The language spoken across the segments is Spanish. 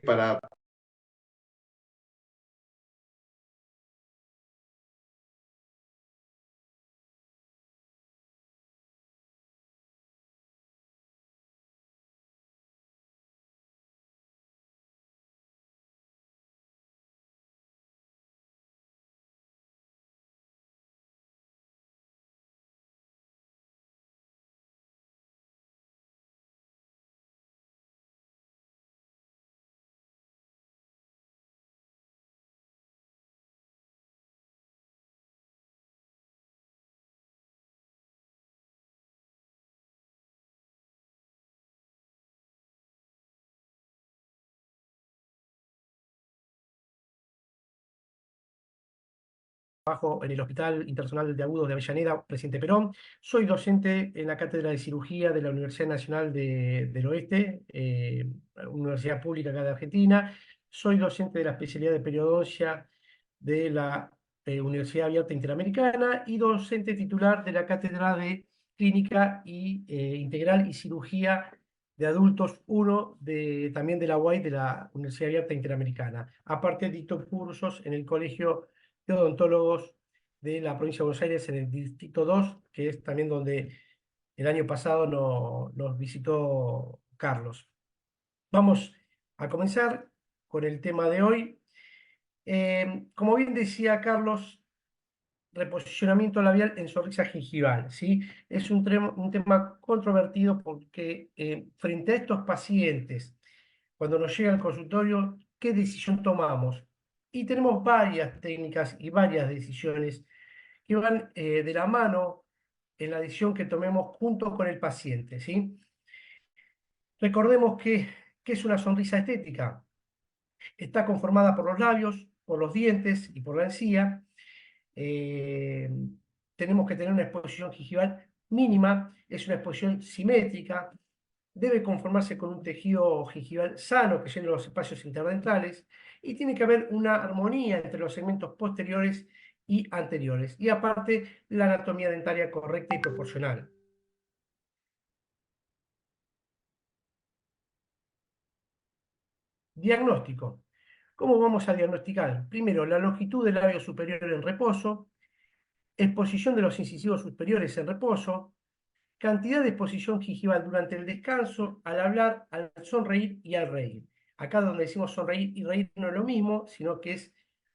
para Trabajo en el Hospital Internacional de Agudos de Avellaneda, Presidente Perón. Soy docente en la Cátedra de Cirugía de la Universidad Nacional del Oeste, universidad pública acá de Argentina. Soy docente de la especialidad de periodoncia de la Universidad Abierta Interamericana y docente titular de la Cátedra de Clínica Integral y Cirugía de Adultos 1 también de la UAI de la Universidad Abierta Interamericana. Aparte, dicto cursos en el Colegio de Odontólogos de la provincia de Buenos Aires en el Distrito 2, que es también donde el año pasado nos visitó Carlos. Vamos a comenzar con el tema de hoy. Como bien decía Carlos, reposicionamiento labial en sonrisa gingival, ¿sí? Es un tema controvertido porque frente a estos pacientes, cuando nos llega al consultorio, ¿qué decisión tomamos? Y tenemos varias técnicas y varias decisiones que van de la mano en la decisión que tomemos junto con el paciente, ¿sí? Recordemos que es una sonrisa estética. Está conformada por los labios, por los dientes y por la encía. Eh, Tenemos que tener una exposición gingival mínima, es una exposición simétrica, debe conformarse con un tejido gingival sano que llene los espacios interdentales y tiene que haber una armonía entre los segmentos posteriores y anteriores. Y aparte, la anatomía dentaria correcta y proporcional. Diagnóstico. ¿Cómo vamos a diagnosticar? Primero, la longitud del labio superior en reposo, exposición de los incisivos superiores en reposo, cantidad de exposición gingival durante el descanso, al hablar, al sonreír y al reír. Acá donde decimos sonreír y reír no es lo mismo, sino que es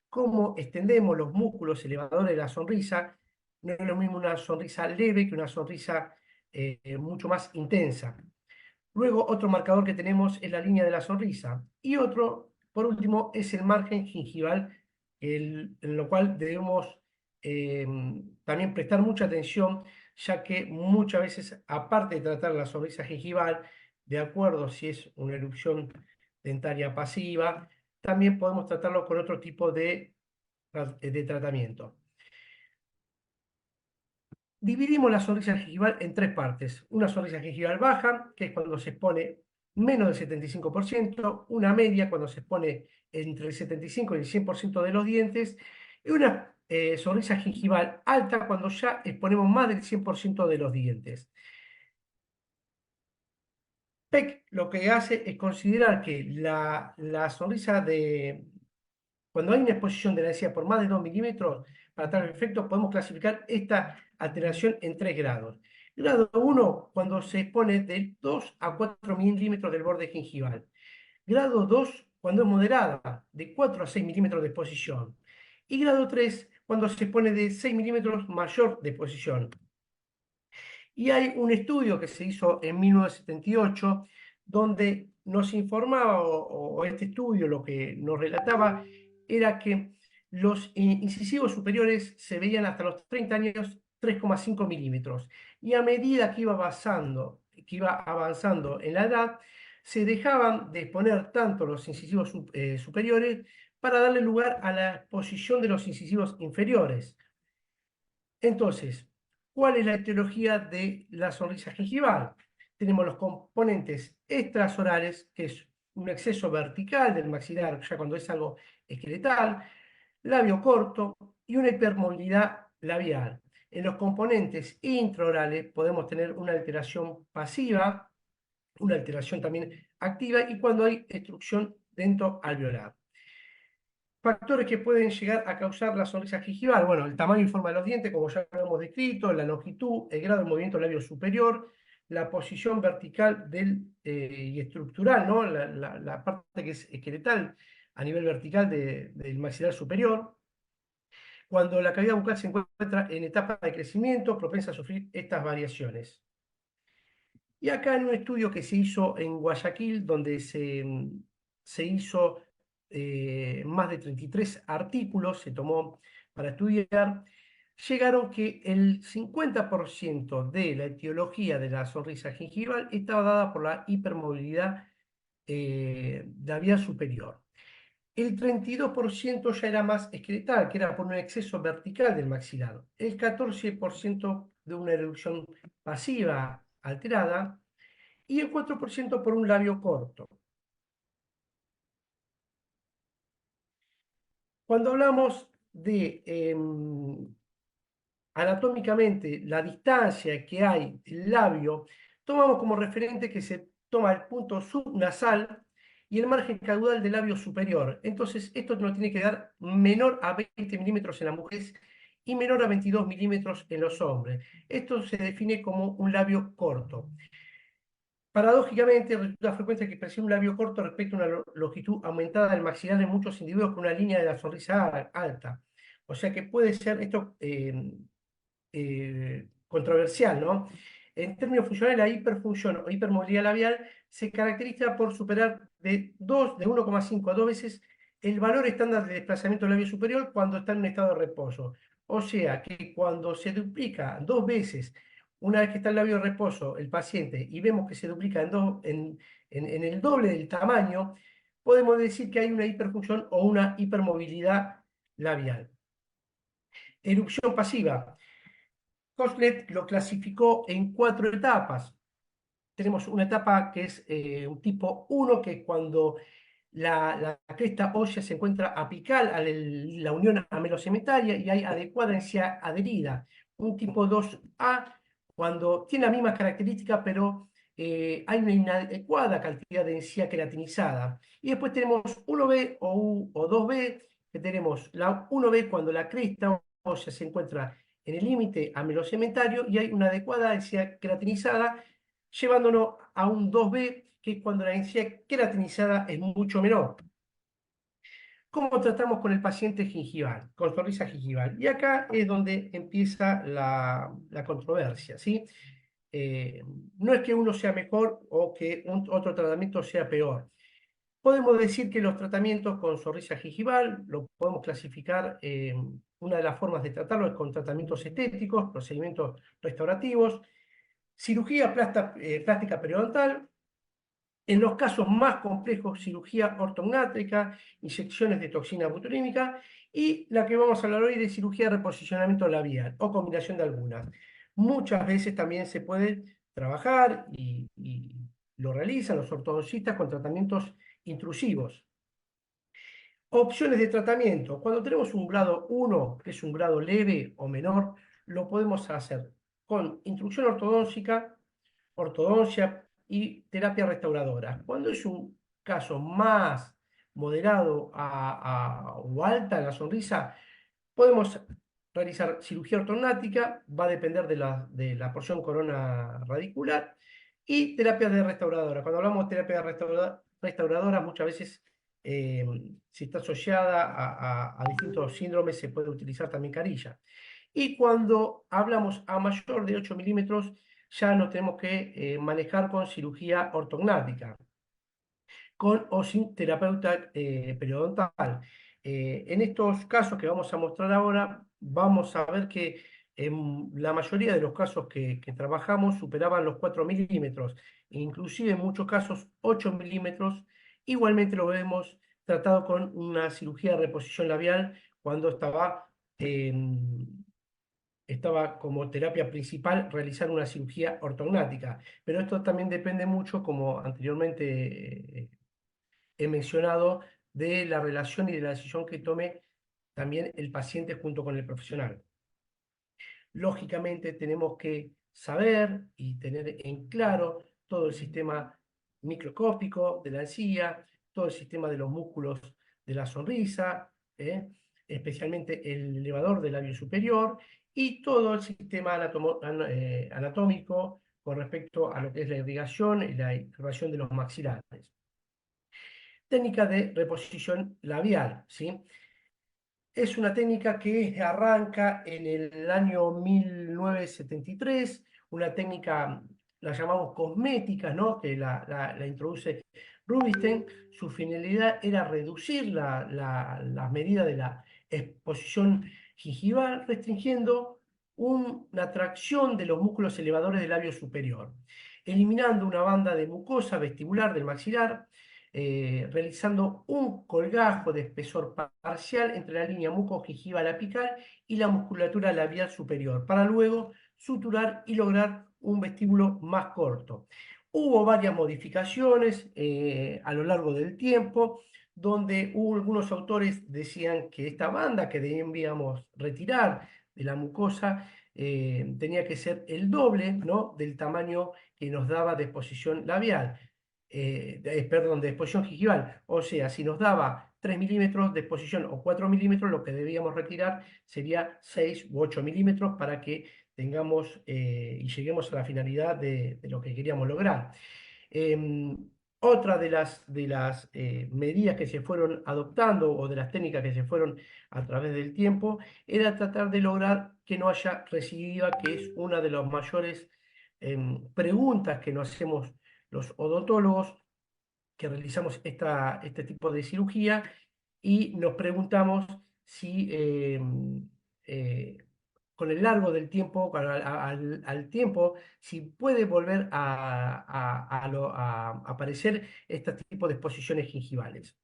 cómo extendemos los músculos elevadores de la sonrisa. No es lo mismo una sonrisa leve que una sonrisa mucho más intensa. Luego, otro marcador que tenemos es la línea de la sonrisa. Y otro, por último, es el margen gingival, en lo cual debemos eh, también prestar mucha atención, ya que muchas veces, aparte de tratar la sonrisa gingival, de acuerdo si es una erupción dentaria pasiva, también podemos tratarlo con otro tipo de tratamiento. Dividimos la sonrisa gingival en tres partes. Una sonrisa gingival baja, que es cuando se expone menos del 75%, una media, cuando se expone entre el 75 y el 100% de los dientes, y una sonrisa gingival alta, cuando ya exponemos más del 100% de los dientes. PEC lo que hace es considerar que la sonrisa cuando hay una exposición de la encía por más de 2 milímetros, para tal efecto podemos clasificar esta alteración en 3 grados. Grado 1, cuando se expone de 2 a 4 milímetros del borde gingival. Grado 2, cuando es moderada, de 4 a 6 milímetros de exposición. Y grado 3, cuando se expone de 6 milímetros mayor de exposición. Y hay un estudio que se hizo en 1978 donde nos informaba, o este estudio lo que nos relataba, era que los incisivos superiores se veían hasta los 30 años 3,5 milímetros. Y a medida que iba avanzando en la edad, se dejaban de exponer tanto los incisivos superiores para darle lugar a la exposición de los incisivos inferiores. Entonces, ¿cuál es la etiología de la sonrisa gingival? Tenemos los componentes extrasorales, que es un exceso vertical del maxilar, ya cuando es algo esqueletal, labio corto y una hipermovilidad labial. En los componentes intraorales podemos tener una alteración pasiva, una alteración también activa y cuando hay obstrucción dento alveolar. Factores que pueden llegar a causar la sonrisa gingival. Bueno, el tamaño y forma de los dientes, como ya lo hemos descrito, la longitud, el grado de movimiento del labio superior, la posición vertical y estructural, ¿no? La parte que es esqueletal a nivel vertical del maxilar superior. Cuando la cavidad bucal se encuentra en etapa de crecimiento, propensa a sufrir estas variaciones. Y acá en un estudio que se hizo en Guayaquil, donde se hizo más de 33 artículos, se tomó para estudiar, llegaron que el 50% de la etiología de la sonrisa gingival estaba dada por la hipermovilidad de la vía superior. El 32% ya era más esqueletal, que era por un exceso vertical del maxilar. El 14% de una erección pasiva alterada y el 4% por un labio corto. Cuando hablamos de anatómicamente la distancia que hay del labio, tomamos como referente que se toma el punto subnasal y el margen caudal del labio superior. Entonces, esto nos tiene que dar menor a 20 milímetros en las mujeres y menor a 22 milímetros en los hombres. Esto se define como un labio corto. Paradójicamente, resulta frecuente que perciba un labio corto respecto a una longitud aumentada del maxilar en muchos individuos con una línea de la sonrisa alta. O sea que puede ser esto controversial, ¿no? En términos funcionales, la hiperfunción o hipermovilidad labial se caracteriza por superar de 1,5 a 2 veces el valor estándar de desplazamiento del labio superior cuando está en un estado de reposo. O sea que cuando se duplica 2 veces, una vez que está el labio de reposo, el paciente, y vemos que se duplica en el doble del tamaño, podemos decir que hay una hiperfunción o una hipermovilidad labial. Erupción pasiva. Koslet lo clasificó en 4 etapas. Tenemos una etapa que es un tipo 1, que es cuando la cresta ósea se encuentra apical a la unión amelocementaria y hay adecuada densidad adherida. Un tipo 2A, cuando tiene la misma característica, pero hay una inadecuada cantidad de densidad queratinizada. Y después tenemos 1B o 2B, que tenemos la 1B cuando la cresta ósea se encuentra en el límite amelocementario y hay una adecuada densidad queratinizada, llevándonos a un 2B, que es cuando la densidad queratinizada es mucho menor. ¿Cómo tratamos con el paciente gingival, con sonrisa gingival? Y acá es donde empieza la controversia, ¿sí? Eh, no es que uno sea mejor o que otro tratamiento sea peor. Podemos decir que los tratamientos con sonrisa gingival lo podemos clasificar. Una de las formas de tratarlo es con tratamientos estéticos, procedimientos restaurativos, cirugía plástica periodontal. En los casos más complejos, cirugía ortognática, inyecciones de toxina botulínica y la que vamos a hablar hoy de cirugía de reposicionamiento labial o combinación de algunas. Muchas veces también se puede trabajar y lo realizan los ortodoncistas con tratamientos intrusivos. Opciones de tratamiento. Cuando tenemos un grado 1, que es un grado leve o menor, lo podemos hacer con instrucción ortodóntica, ortodoncia y terapia restauradora. Cuando es un caso más moderado o alta en la sonrisa, podemos realizar cirugía ortognática, va a depender de la porción corona radicular, y terapia de restauradora. Cuando hablamos de terapia de restauradora, muchas veces, eh, si está asociada a distintos síndromes, se puede utilizar también carilla. Y cuando hablamos a mayor de 8 milímetros, ya nos tenemos que manejar con cirugía ortognática, con o sin terapeuta periodontal. En estos casos que vamos a mostrar ahora, vamos a ver que en la mayoría de los casos que trabajamos superaban los 4 milímetros, inclusive en muchos casos 8 milímetros. Igualmente lo vemos tratado con una cirugía de reposición labial cuando estaba como terapia principal realizar una cirugía ortognática. Pero esto también depende mucho, como anteriormente he mencionado, de la relación y de la decisión que tome también el paciente junto con el profesional. Lógicamente tenemos que saber y tener en claro todo el sistema microscópico de la encía, todo el sistema de los músculos de la sonrisa, especialmente el elevador del labio superior y todo el sistema anatómico con respecto a lo que es la irrigación y la irrigación de los maxilares. Técnica de reposición labial, ¿sí? Es una técnica que arranca en el año 1973, una técnica, la llamamos cosmética, ¿no? Que la introduce Rubinstein. Su finalidad era reducir las medidas de la exposición gingival, restringiendo una tracción de los músculos elevadores del labio superior, eliminando una banda de mucosa vestibular del maxilar, realizando un colgajo de espesor parcial entre la línea mucogingival apical y la musculatura labial superior, para luego suturar y lograr un vestíbulo más corto. Hubo varias modificaciones a lo largo del tiempo, donde algunos autores decían que esta banda que debíamos retirar de la mucosa tenía que ser el doble, ¿no?, del tamaño que nos daba de exposición labial. Perdón, de exposición gingival. O sea, si nos daba 3 milímetros de exposición o 4 milímetros, lo que debíamos retirar sería 6 u 8 milímetros para que tengamos y lleguemos a la finalidad de lo que queríamos lograr. Em, Otra de las medidas que se fueron adoptando o de las técnicas que se fueron a través del tiempo era tratar de lograr que no haya recidiva, que es una de las mayores preguntas que nos hacemos los odontólogos que realizamos este tipo de cirugía y nos preguntamos si eh, con el largo del tiempo, al tiempo, si puede volver a aparecer este tipo de exposiciones gingivales.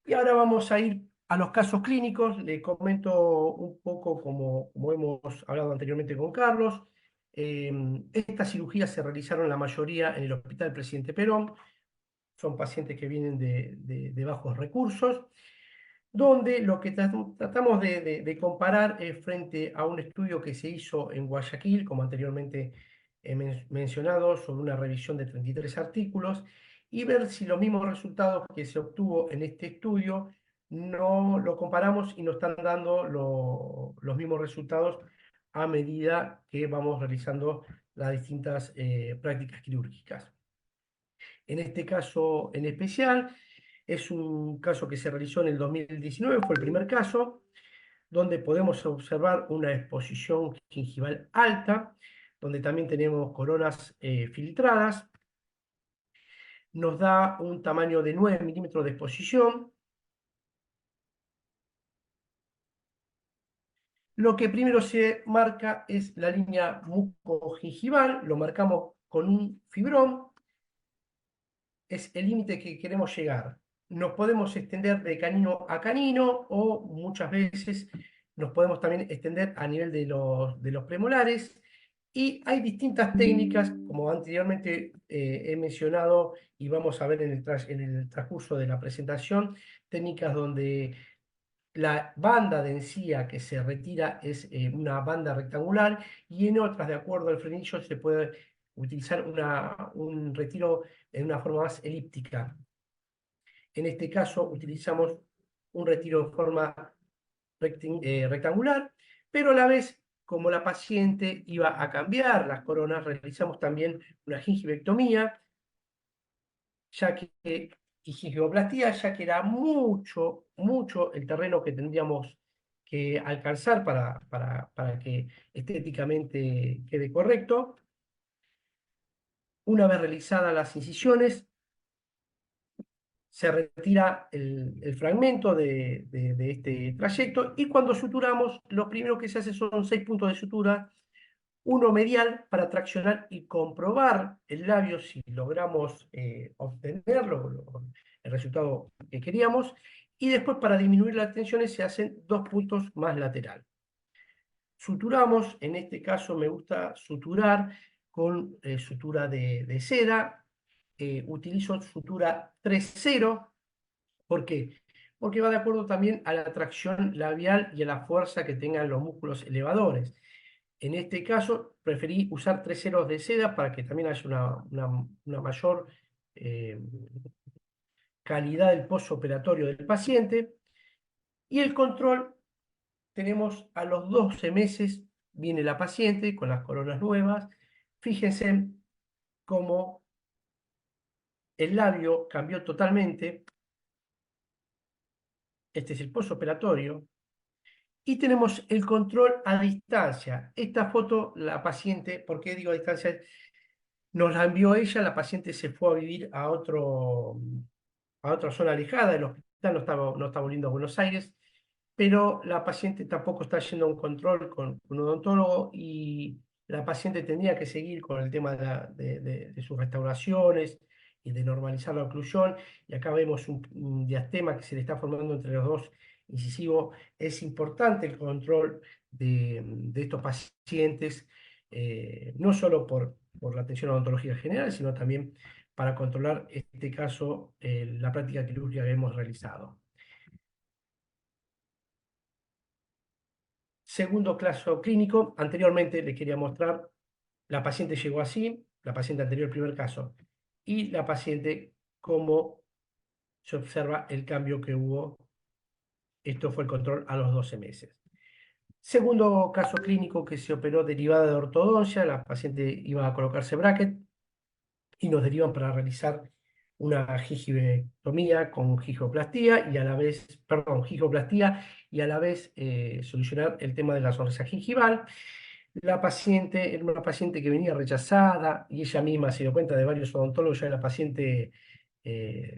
Y ahora vamos a ir a los casos clínicos. Le comento un poco como hemos hablado anteriormente con Carlos. Estas cirugías se realizaron la mayoría en el Hospital Presidente Perón. Son pacientes que vienen de bajos recursos, donde lo que tratamos de comparar es frente a un estudio que se hizo en Guayaquil, como anteriormente he mencionado, sobre una revisión de 33 artículos, y ver si los mismos resultados que se obtuvo en este estudio no lo comparamos y nos están dando los mismos resultados a medida que vamos realizando las distintas prácticas quirúrgicas. En este caso en especial, es un caso que se realizó en el 2019, fue el primer caso, donde podemos observar una exposición gingival alta, donde también tenemos coronas filtradas. Nos da un tamaño de 9 milímetros de exposición. Lo que primero se marca es la línea mucogingival, lo marcamos con un fibrón, es el límite que queremos llegar. Nos podemos extender de canino a canino o muchas veces nos podemos también extender a nivel de los premolares. Y hay distintas técnicas, como anteriormente he mencionado y vamos a ver en el transcurso de la presentación, técnicas donde la banda de encía que se retira es una banda rectangular y en otras, de acuerdo al frenillo, se puede utilizar un retiro en una forma más elíptica. En este caso utilizamos un retiro en forma rectangular, pero a la vez, como la paciente iba a cambiar las coronas, realizamos también una gingivectomía, ya que, y gingivoplastía, ya que era mucho, mucho el terreno que tendríamos que alcanzar para que estéticamente quede correcto. Una vez realizadas las incisiones, se retira el fragmento de este trayecto y cuando suturamos, lo primero que se hace son 6 puntos de sutura, uno medial para traccionar y comprobar el labio si logramos obtenerlo, el resultado que queríamos, y después para disminuir las tensiones se hacen 2 puntos más lateral. Suturamos, en este caso me gusta suturar con sutura de seda, utilizo sutura 3-0. ¿Por qué? Porque va de acuerdo también a la tracción labial y a la fuerza que tengan los músculos elevadores. En este caso, preferí usar 3 ceros de seda para que también haya una mayor eh, calidad del postoperatorio del paciente. Y el control, tenemos a los 12 meses, viene la paciente con las coronas nuevas. Fíjense cómo el labio cambió totalmente. Este es el postoperatorio. Y tenemos el control a distancia. Esta foto, la paciente, ¿por qué digo a distancia? Nos la envió ella, la paciente se fue a vivir a otra zona alejada del hospital, no está volviendo a Buenos Aires, pero la paciente tampoco está yendo a un control con un odontólogo y la paciente tendría que seguir con el tema de sus restauraciones y de normalizar la oclusión. Y acá vemos un diastema que se le está formando entre los dos incisivos. Es importante el control de estos pacientes, no solo por la atención odontológica general, sino también para controlar, en este caso, la práctica quirúrgica que hemos realizado. Segundo caso clínico, anteriormente le quería mostrar, la paciente llegó así, la paciente anterior, primer caso, y la paciente, cómo se observa el cambio que hubo. Esto fue el control a los 12 meses. Segundo caso clínico que se operó derivada de ortodoncia, la paciente iba a colocarse bracket y nos derivan para realizar una gingivectomía con gijoplastía y a la vez, perdón, gijoplastía y a la vez solucionar el tema de la sonrisa gingival. La paciente era una paciente que venía rechazada y ella misma se dio cuenta de varios odontólogos, ya la paciente,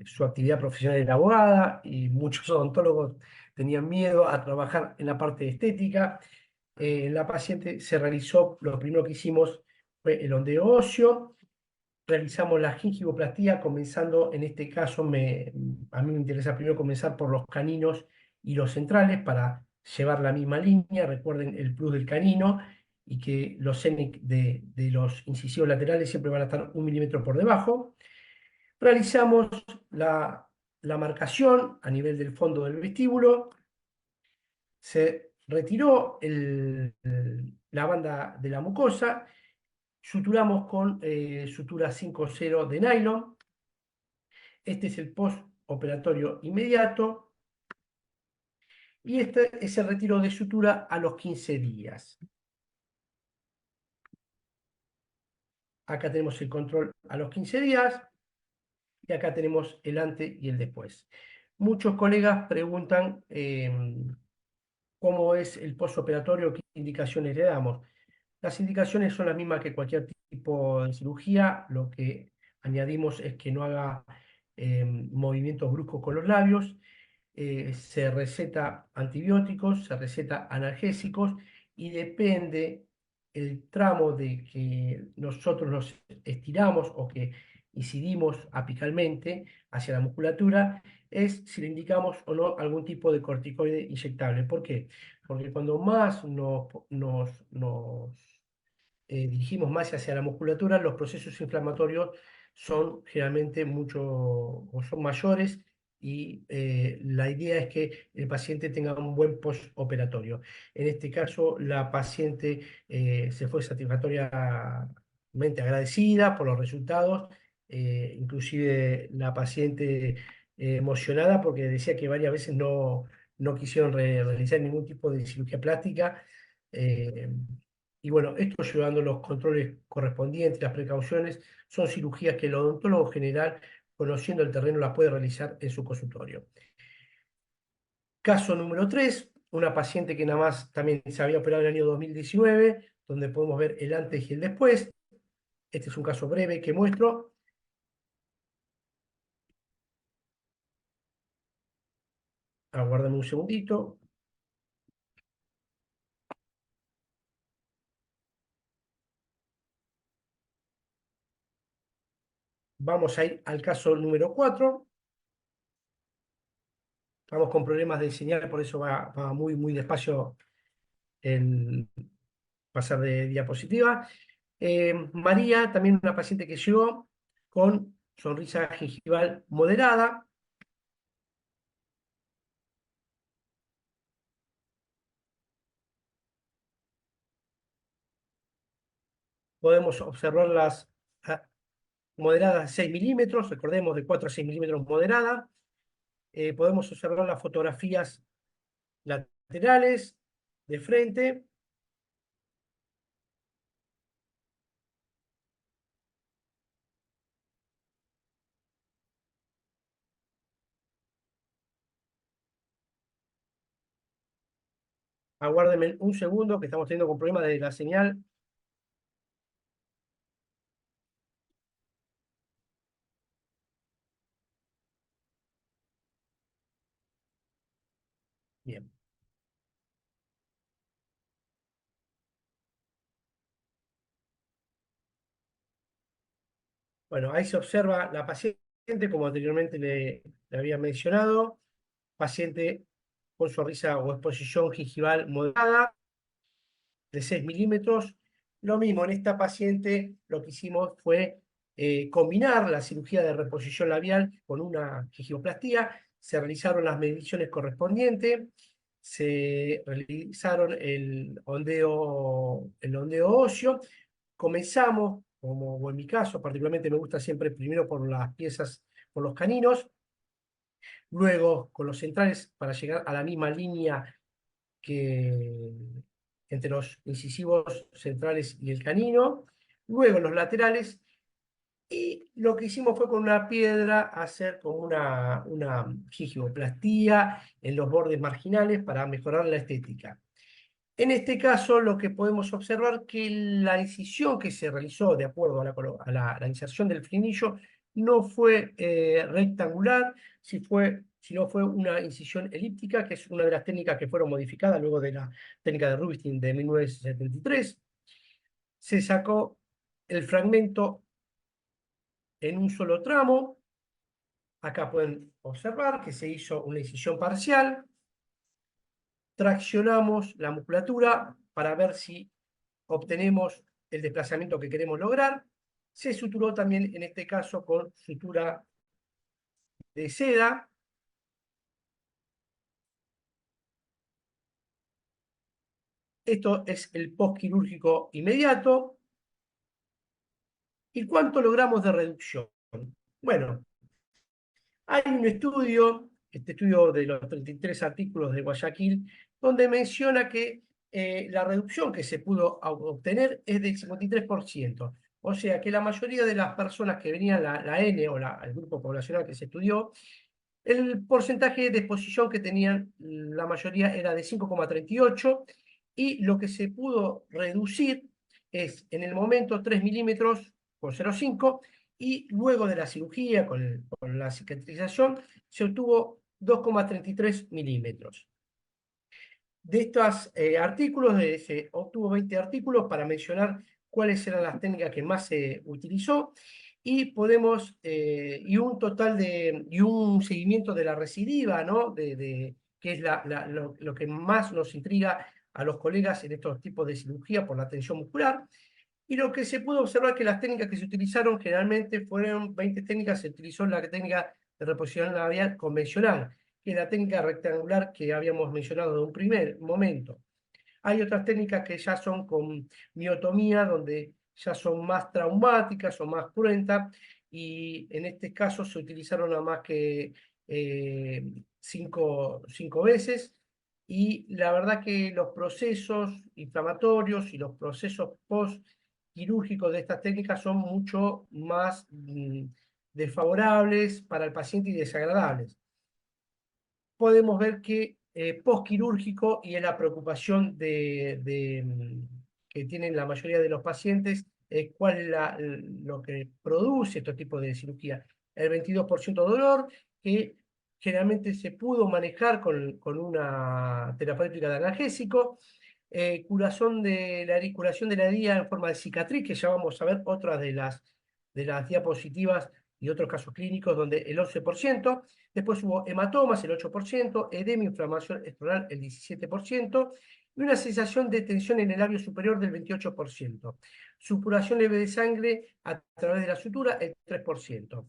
su actividad profesional era abogada y muchos odontólogos tenían miedo a trabajar en la parte estética. La paciente se realizó, lo primero que hicimos fue el ondeo óseo, realizamos la gingivoplastía, comenzando, en este caso, a mí me interesa primero comenzar por los caninos y los centrales para llevar la misma línea. Recuerden el plus del canino y que los cénic de los incisivos laterales siempre van a estar 1 milímetro por debajo. Realizamos la marcación a nivel del fondo del vestíbulo. Se retiró la banda de la mucosa. Suturamos con sutura 5-0 de nylon. Este es el postoperatorio inmediato. Y este es el retiro de sutura a los 15 días. Acá tenemos el control a los 15 días. Y acá tenemos el antes y el después. Muchos colegas preguntan cómo es el postoperatorio, qué indicaciones le damos. Las indicaciones son las mismas que cualquier tipo de cirugía. Lo que añadimos es que no haga movimientos bruscos con los labios. Se receta antibióticos, se receta analgésicos y depende el tramo de que nosotros nos estiramos o que incidimos apicalmente hacia la musculatura, es si le indicamos o no algún tipo de corticoide inyectable. ¿Por qué? Porque cuando más dirigimos más hacia la musculatura, los procesos inflamatorios son generalmente mucho o son mayores y la idea es que el paciente tenga un buen postoperatorio. En este caso, la paciente se fue satisfactoriamente agradecida por los resultados, inclusive la paciente emocionada porque decía que varias veces no quisieron realizar ningún tipo de cirugía plástica. eh, y bueno, esto llevando los controles correspondientes, las precauciones, son cirugías que el odontólogo general, conociendo el terreno, las puede realizar en su consultorio. Caso número 3, una paciente que nada más también se había operado en el año 2019, donde podemos ver el antes y el después. Este es un caso breve que muestro. Aguárdame un segundito. Vamos a ir al caso número 4. Estamos con problemas de señal, por eso va muy, muy despacio el pasar de diapositiva. María, también una paciente que llegó con sonrisa gingival moderada. Podemos observar moderada de 6 milímetros, recordemos de 4 a 6 milímetros moderada. Podemos observar las fotografías laterales, de frente. Aguárdenme un segundo que estamos teniendo con problemas de la señal. Bien. Bueno, ahí se observa la paciente, como anteriormente le había mencionado, paciente con sonrisa o exposición gingival moderada de 6 milímetros. Lo mismo, en esta paciente lo que hicimos fue combinar la cirugía de reposición labial con una gingivoplastía. Se realizaron las mediciones correspondientes, se realizaron el ondeo óseo. Comenzamos, como o en mi caso, particularmente me gusta siempre primero por las piezas, por los caninos, luego con los centrales para llegar a la misma línea que entre los incisivos centrales y el canino, luego los laterales, y lo que hicimos fue con una piedra hacer como una gingivoplastía en los bordes marginales para mejorar la estética. En este caso, lo que podemos observar que la incisión que se realizó de acuerdo a la inserción del frenillo no fue rectangular, sino fue una incisión elíptica, que es una de las técnicas que fueron modificadas luego de la técnica de Rubinstein de 1973. Se sacó el fragmento en un solo tramo. Acá pueden observar que se hizo una incisión parcial. Traccionamos la musculatura para ver si obtenemos el desplazamiento que queremos lograr. Se suturó también en este caso con sutura de seda. Esto es el postquirúrgico inmediato. ¿Y cuánto logramos de reducción? Bueno, hay un estudio, este estudio de los 33 artículos de Guayaquil, donde menciona que la reducción que se pudo obtener es del 53%. O sea que la mayoría de las personas que venían, la N o el grupo poblacional que se estudió, el porcentaje de exposición que tenían la mayoría era de 5,38 y lo que se pudo reducir es en el momento 3 milímetros por 0,5 y luego de la cirugía con la cicatrización se obtuvo 2,33 milímetros. De estos artículos, se obtuvo 20 artículos para mencionar cuáles eran las técnicas que más se utilizó y podemos, y un total y un seguimiento de la recidiva, ¿no? Que es lo que más nos intriga a los colegas en estos tipos de cirugía por la tensión muscular. Y lo que se pudo observar que las técnicas que se utilizaron generalmente fueron 20 técnicas, se utilizó la técnica de reposición labial convencional, que es la técnica rectangular que habíamos mencionado de un primer momento. Hay otras técnicas que ya son con miotomía, donde ya son más traumáticas o más cruentas, y en este caso se utilizaron nada más que cinco veces, y la verdad que los procesos inflamatorios y los procesos post-quirúrgicos de estas técnicas son mucho más desfavorables para el paciente y desagradables. Podemos ver que postquirúrgico, y es la preocupación que tienen la mayoría de los pacientes, cuál es lo que produce este tipo de cirugía. El 22% de dolor, que generalmente se pudo manejar con una terapéutica de analgésico, curación curación de la herida en forma de cicatriz, que ya vamos a ver otras de las diapositivas y otros casos clínicos donde el 11%. Después hubo hematomas, el 8%, edema, inflamación estoral, el 17%, y una sensación de tensión en el labio superior del 28%. Supuración leve de sangre a través de la sutura, el 3%.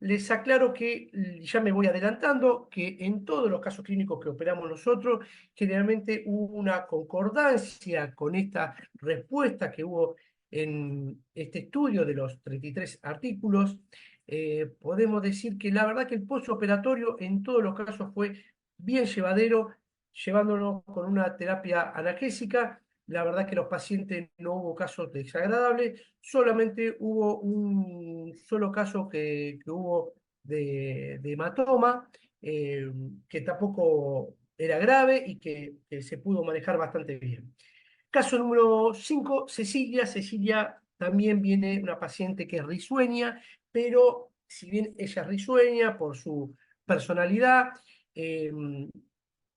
Les aclaro que, ya me voy adelantando, que en todos los casos clínicos que operamos nosotros, generalmente hubo una concordancia con esta respuesta que hubo en este estudio de los 33 artículos, podemos decir que la verdad que el postoperatorio en todos los casos fue bien llevadero, llevándolo con una terapia analgésica. La verdad que los pacientes no hubo casos desagradables, solamente hubo un solo caso que hubo de hematoma, eh, que tampoco era grave y que se pudo manejar bastante bien. Caso número 5, Cecilia. Cecilia también viene una paciente que es risueña, pero si bien ella es risueña por su personalidad, eh,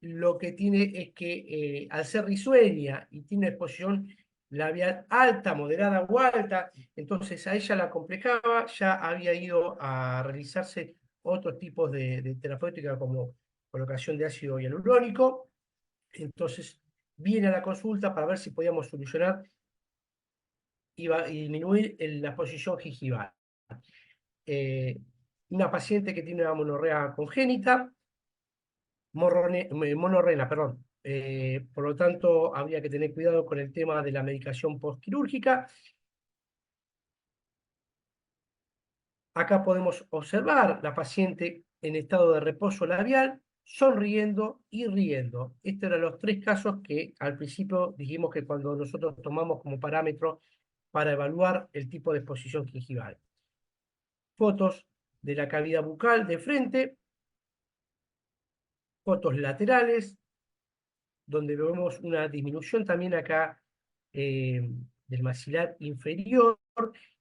lo que tiene es que al ser risueña y tiene una exposición labial alta, moderada o alta, entonces a ella la complejaba, ya había ido a realizarse otros tipos de terapéutica como colocación de ácido hialurónico, entonces viene a la consulta para ver si podíamos solucionar y disminuir la exposición gingival. Eh, una paciente que tiene una monorrea congénita, monorrea, perdón. Por lo tanto, habría que tener cuidado con el tema de la medicación postquirúrgica. Acá podemos observar la paciente en estado de reposo labial, sonriendo y riendo. Estos eran los tres casos que al principio dijimos que cuando nosotros tomamos como parámetro para evaluar el tipo de exposición gingival. Fotos de la cavidad bucal de frente, fotos laterales, donde vemos una disminución también acá del maxilar inferior,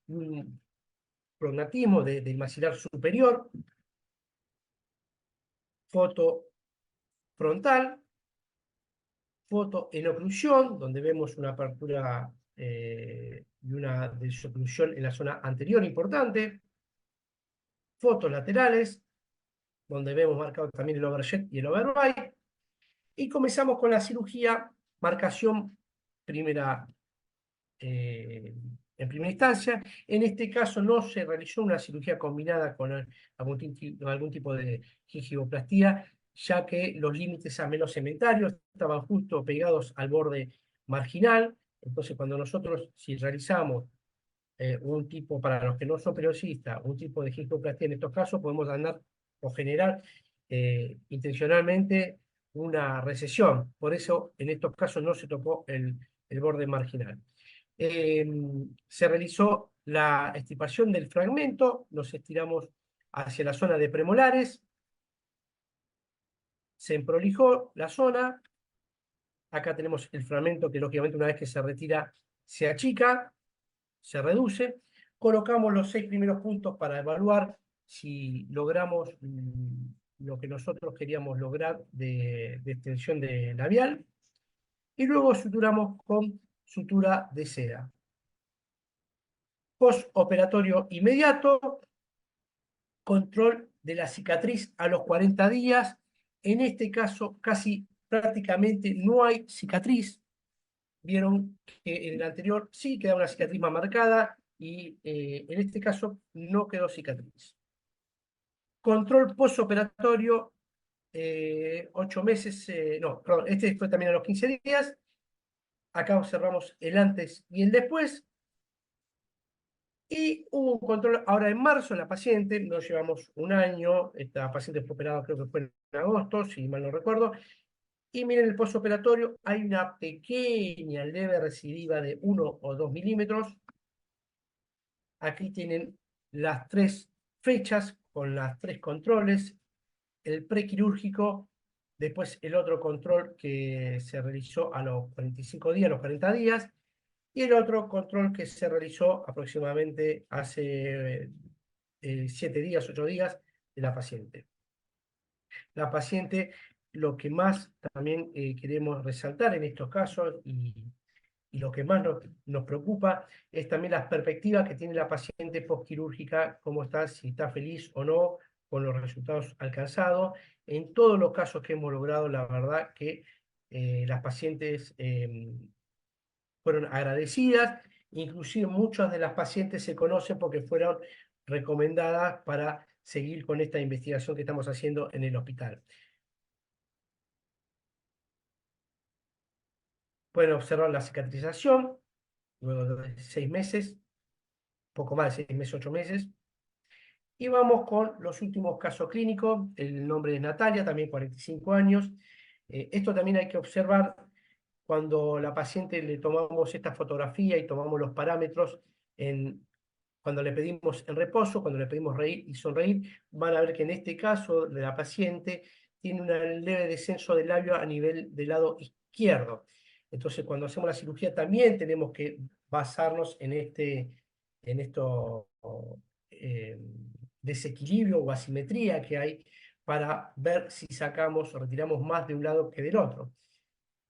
un prognatismo del maxilar superior, foto frontal, foto en oclusión, donde vemos una apertura y una desoclusión en la zona anterior importante, fotos laterales, donde vemos marcado también el overjet y el overbite, y comenzamos con la cirugía, marcación primera, en primera instancia. En este caso no se realizó una cirugía combinada con algún tipo de gingivoplastía, ya que los límites amenocementarios estaban justo pegados al borde marginal. Entonces, cuando nosotros, si realizamos un tipo, para los que no son periodistas, un tipo de gingivoplastía en estos casos, podemos andar o generar intencionalmente una recesión. Por eso, en estos casos no se tocó el borde marginal. Eh, Se realizó la extirpación del fragmento, nos estiramos hacia la zona de premolares, se emprolijó la zona, acá tenemos el fragmento que lógicamente una vez que se retira se achica, se reduce, colocamos los 6 primeros puntos para evaluar si logramos lo que nosotros queríamos lograr de extensión de labial, y luego suturamos con sutura de seda. Postoperatorio inmediato, control de la cicatriz a los 40 días. En este caso, casi prácticamente no hay cicatriz. Vieron que en el anterior sí queda una cicatriz más marcada y en este caso no quedó cicatriz. Control postoperatorio, 8 meses, no, perdón, este fue también a los 15 días. Acá observamos el antes y el después. Y hubo un control ahora en marzo en la paciente, nos llevamos un año, esta paciente fue operada creo que fue en agosto, si mal no recuerdo, y miren el postoperatorio, hay una pequeña leve recidiva de 1 o 2 milímetros. Aquí tienen las 3 fechas con las 3 controles, el prequirúrgico, después el otro control que se realizó a los 45 días, a los 40 días, y el otro control que se realizó aproximadamente hace 7 días, 8 días de la paciente. La paciente, lo que más también queremos resaltar en estos casos y lo que más nos preocupa es también las perspectivas que tiene la paciente postquirúrgica, cómo está, si está feliz o no con los resultados alcanzados. En todos los casos que hemos logrado, la verdad que las pacientes fueron agradecidas, inclusive muchas de las pacientes se conocen porque fueron recomendadas para seguir con esta investigación que estamos haciendo en el hospital. Pueden observar la cicatrización, luego de 6 meses, poco más de 6 meses, 8 meses. Y vamos con los últimos casos clínicos. El nombre es Natalia, también 45 años. Esto también hay que observar cuando la paciente le tomamos esta fotografía y tomamos los parámetros cuando le pedimos en reposo, cuando le pedimos reír y sonreír, van a ver que en este caso de la paciente tiene un leve descenso del labio a nivel del lado izquierdo. Entonces, cuando hacemos la cirugía también tenemos que basarnos en esto eh, desequilibrio o asimetría que hay para ver si sacamos o retiramos más de un lado que del otro.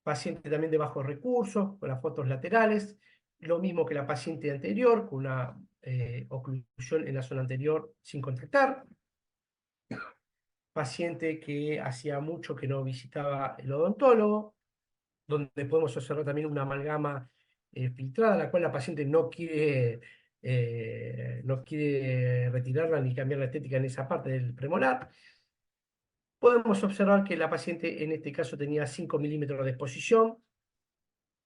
Paciente también de bajos recursos, con las fotos laterales, lo mismo que la paciente anterior, con una oclusión en la zona anterior sin contactar. Paciente que hacía mucho que no visitaba el odontólogo, donde podemos observar también una amalgama filtrada, la cual la paciente no quiere retirarla ni cambiar la estética en esa parte del premolar. Podemos observar que la paciente en este caso tenía 5 milímetros de exposición.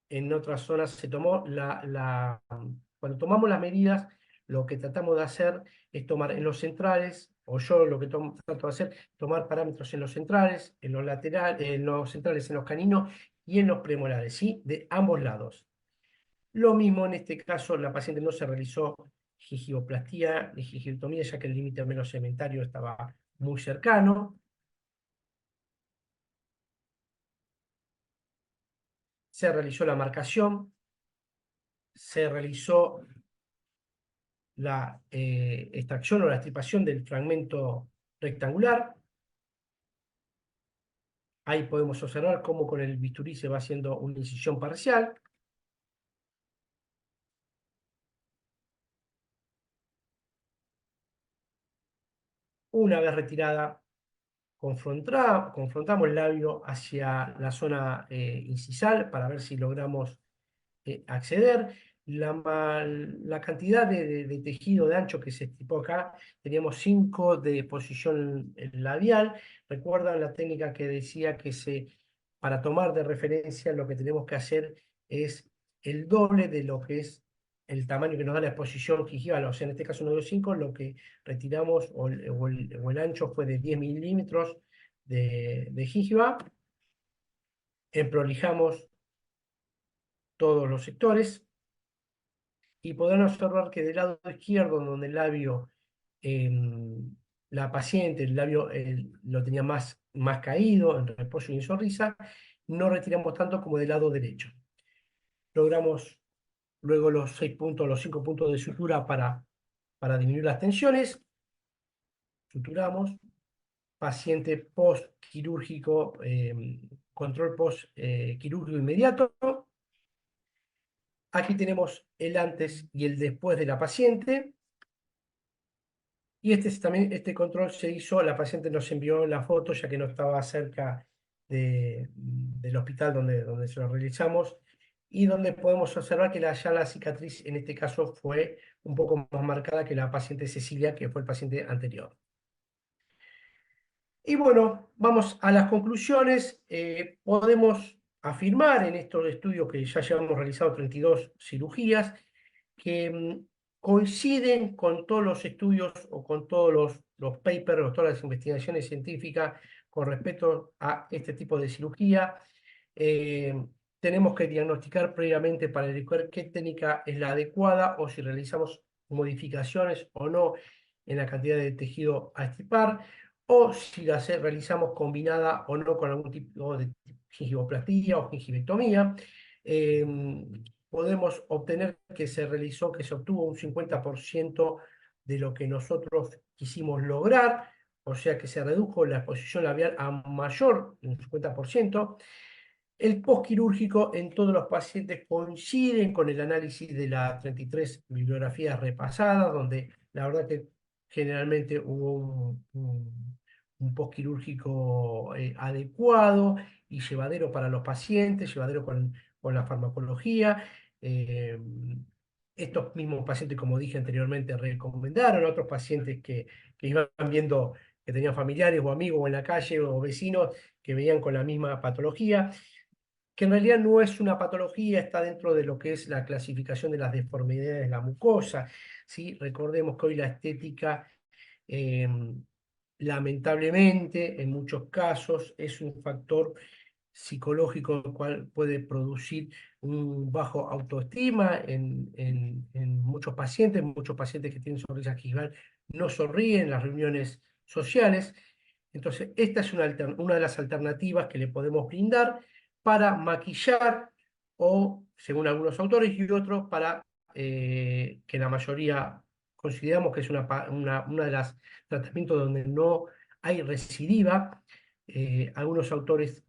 En otras zonas se tomó cuando tomamos las medidas, lo que tratamos de hacer es tomar en los centrales, o yo lo que trato de hacer, tomar parámetros en los centrales, en los laterales, en los centrales, en los caninos y en los premolares, ¿sí? De ambos lados. Lo mismo en este caso, la paciente no se realizó gingivoplastía ni gingivitomía, ya que el límite menos segmentario estaba muy cercano. Se realizó la marcación, se realizó la extracción o la extirpación del fragmento rectangular. Ahí podemos observar cómo con el bisturí se va haciendo una incisión parcial. Una vez retirada, confrontamos el labio hacia la zona incisal para ver si logramos acceder. La cantidad de tejido de ancho que se estipó acá, teníamos 5 de posición labial. Recuerdan la técnica que decía que para tomar de referencia lo que tenemos que hacer es el doble de lo que es el tamaño que nos da la exposición gingival. O sea, en este caso 1,5, lo que retiramos o el ancho fue de 10 milímetros de gingiva. Prolijamos todos los sectores y podrán observar que del lado izquierdo, donde el labio, la paciente, el labio lo tenía más caído, en reposo y en sonrisa, no retiramos tanto como del lado derecho. Logramos luego los 6 puntos, los 5 puntos de sutura para disminuir las tensiones. Suturamos. Paciente post-quirúrgico, control post-quirúrgico inmediato. Aquí tenemos el antes y el después de la paciente. Y este control se hizo, la paciente nos envió la foto ya que no estaba cerca del hospital donde se lo realizamos y donde podemos observar que ya la cicatriz en este caso fue un poco más marcada que la paciente Cecilia, que fue el paciente anterior. Y bueno, vamos a las conclusiones. Podemos afirmar en estos estudios que ya llevamos realizado 32 cirugías, que coinciden con todos los estudios o con todos los papers o todas las investigaciones científicas con respecto a este tipo de cirugía. Eh, Tenemos que diagnosticar previamente para verificar qué técnica es la adecuada o si realizamos modificaciones o no en la cantidad de tejido a extirpar o si la realizamos combinada o no con algún tipo de gingivoplastía o gingivectomía. Eh, Podemos obtener que se obtuvo un 50% de lo que nosotros quisimos lograr, o sea que se redujo la exposición labial a mayor, un 50%. El postquirúrgico en todos los pacientes coinciden con el análisis de las 33 bibliografías repasadas, donde la verdad que generalmente hubo un postquirúrgico adecuado y llevadero para los pacientes, llevadero con la farmacología. Eh, Estos mismos pacientes, como dije anteriormente, recomendaron a otros pacientes que iban viendo que tenían familiares o amigos o en la calle o vecinos que veían con la misma patología. que en realidad no es una patología, está dentro de lo que es la clasificación de las deformidades de la mucosa. ¿Sí? Recordemos que hoy la estética, eh, lamentablemente, en muchos casos, es un factor psicológico, el cual puede producir un bajo autoestima en muchos pacientes que tienen sonrisa gingival no sonríen en las reuniones sociales. Entonces, esta es una de las alternativas que le podemos brindar para maquillar o, según algunos autores y otros, para que la mayoría consideramos que es una de las tratamientos donde no hay recidiva. Algunos autores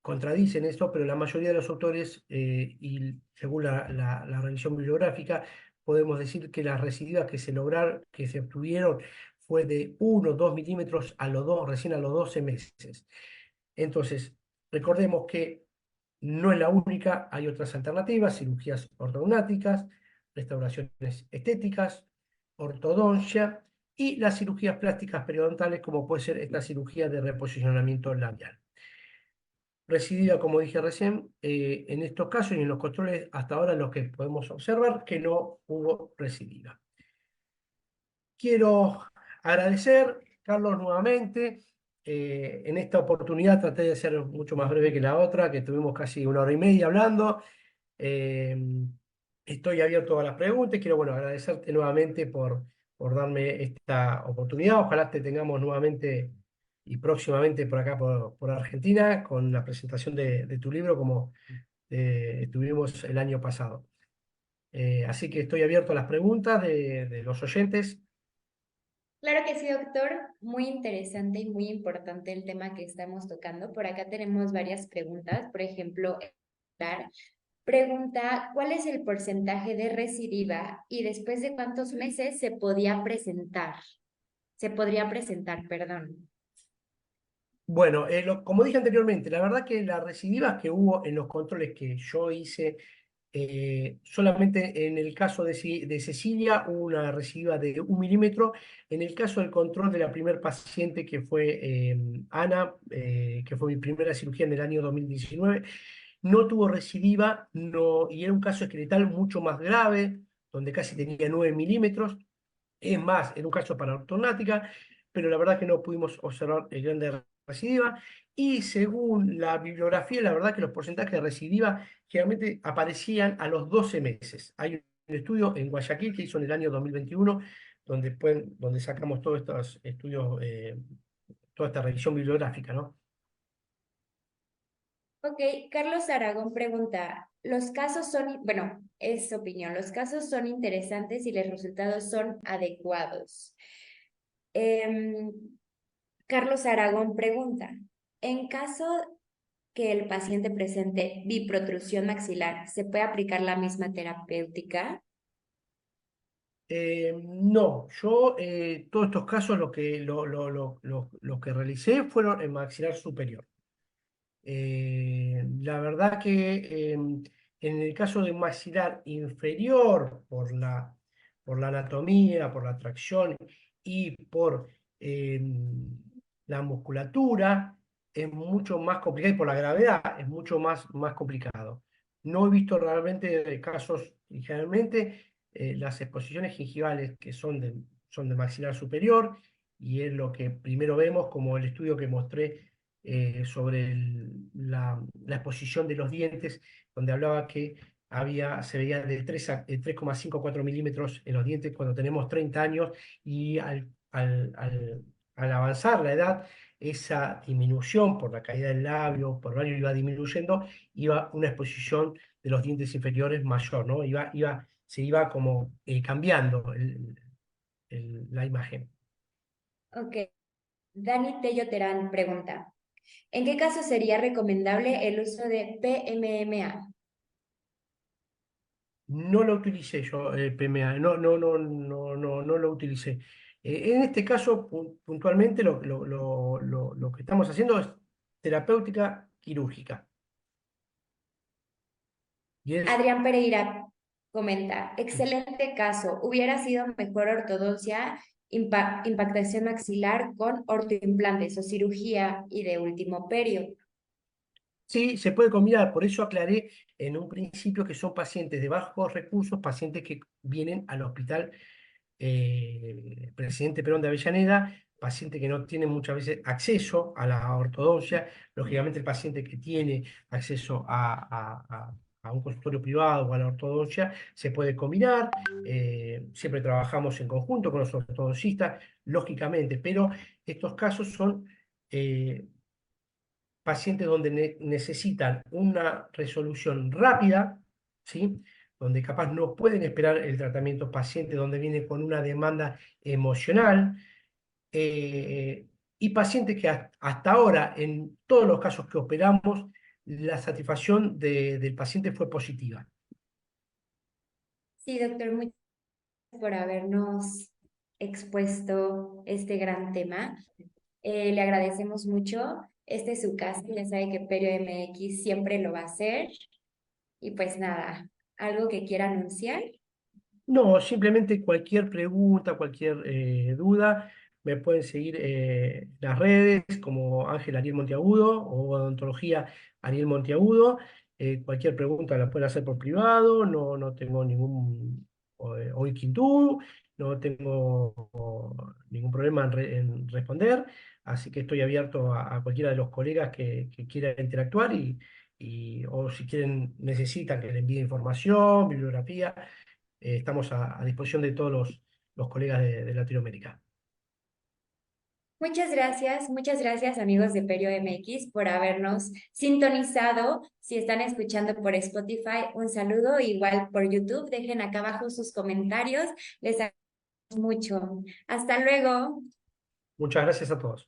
contradicen esto, pero la mayoría de los autores, y según la revisión bibliográfica, podemos decir que las recidivas que se obtuvieron fue de 1 o 2 milímetros recién a los 12 meses. Entonces, recordemos que no es la única, hay otras alternativas: cirugías ortognáticas, restauraciones estéticas, ortodoncia y las cirugías plásticas periodontales, como puede ser esta cirugía de reposicionamiento labial. Recidiva, como dije recién, en estos casos y en los controles hasta ahora los que podemos observar que no hubo recidiva. Quiero agradecer, Carlos, nuevamente. En esta oportunidad traté de ser mucho más breve que la otra, que tuvimos casi 1 hora y media hablando. Eh, Estoy abierto a las preguntas. Quiero, bueno, agradecerte nuevamente por darme esta oportunidad. Ojalá te tengamos nuevamente y próximamente por acá, por Argentina, con la presentación de tu libro como estuvimos el año pasado. Así que estoy abierto a las preguntas de los oyentes. Claro que sí, doctor. Muy interesante y muy importante el tema que estamos tocando. Por acá tenemos varias preguntas. Por ejemplo, pregunta, ¿cuál es el porcentaje de recidiva y después de cuántos meses se podía presentar? Se podría presentar, perdón. Bueno, como dije anteriormente, la verdad que las recidivas que hubo en los controles que yo hice, solamente en el caso de Cecilia hubo una recidiva de 1 milímetro. En el caso del control de la primer paciente, que fue Ana, que fue mi primera cirugía en el año 2019, no tuvo recidiva, no, y era un caso esqueletal mucho más grave, donde casi tenía 9 milímetros. Es más, en un caso para ortognática, pero la verdad que no pudimos observar el grande recidiva. Y según la bibliografía, la verdad que los porcentajes de recidiva generalmente aparecían a los 12 meses. Hay un estudio en Guayaquil que hizo en el año 2021, donde sacamos todos estos estudios, toda esta revisión bibliográfica, ¿no? Ok, Carlos Aragón pregunta, los casos son, bueno, es su opinión, los casos son interesantes y los resultados son adecuados. Em, Carlos Aragón pregunta, en caso que el paciente presente biprotrusión maxilar, ¿se puede aplicar la misma terapéutica? No, yo todos estos casos lo que realicé fueron en maxilar superior. La verdad que en el caso de maxilar inferior, por la anatomía, por la tracción y por la musculatura, es mucho más complicado, y por la gravedad es mucho más complicado. No he visto realmente casos, y generalmente las exposiciones gingivales que son de maxilar superior, y es lo que primero vemos, como el estudio que mostré sobre la exposición de los dientes, donde hablaba que se veía de 3,5 a 4 milímetros en los dientes cuando tenemos 30 años, y al avanzar la edad, esa disminución por la caída del labio, por el labio iba disminuyendo, iba una exposición de los dientes inferiores mayor, ¿no? Se iba como cambiando la imagen. Ok, Dani Tello Terán pregunta, ¿en qué caso sería recomendable el uso de PMMA? No lo utilicé yo, PMA, no lo utilicé. En este caso, puntualmente, lo que estamos haciendo es terapéutica quirúrgica. Y es, Adrián Pereira comenta, excelente caso, hubiera sido mejor ortodoncia, impactación maxilar con ortoimplantes o cirugía y de último periodo. Sí, se puede combinar, por eso aclaré en un principio que son pacientes de bajos recursos, pacientes que vienen al hospital Presidente Perón de Avellaneda, paciente que no tiene muchas veces acceso a la ortodoncia. Lógicamente el paciente que tiene acceso a un consultorio privado o a la ortodoncia se puede combinar. Siempre trabajamos en conjunto con los ortodoncistas, lógicamente, pero estos casos son eh, pacientes donde necesitan una resolución rápida, ¿sí? Donde capaz no pueden esperar el tratamiento, pacientes donde vienen con una demanda emocional, y pacientes que hasta ahora, en todos los casos que operamos, la satisfacción del paciente fue positiva. Sí, doctor, muchas gracias por habernos expuesto este gran tema. Le agradecemos mucho. Este es su casa, ya sabe que Perio MX siempre lo va a hacer. Y pues nada, ¿algo que quiera anunciar? No, simplemente cualquier pregunta, cualquier duda, me pueden seguir en las redes como Ángel Ariel Monteagudo o Odontología Ariel Monteagudo. Cualquier pregunta la pueden hacer por privado, no tengo ningún o inquietud, no tengo ningún problema en responder, así que estoy abierto a cualquiera de los colegas que quieran interactuar o si quieren, necesitan que les envíe información, bibliografía. Estamos a disposición de todos los colegas de Latinoamérica. Muchas gracias amigos de Perio MX por habernos sintonizado. Si están escuchando por Spotify, un saludo, igual por YouTube, dejen acá abajo sus comentarios. Les agradezco mucho. Hasta luego. Muchas gracias a todos.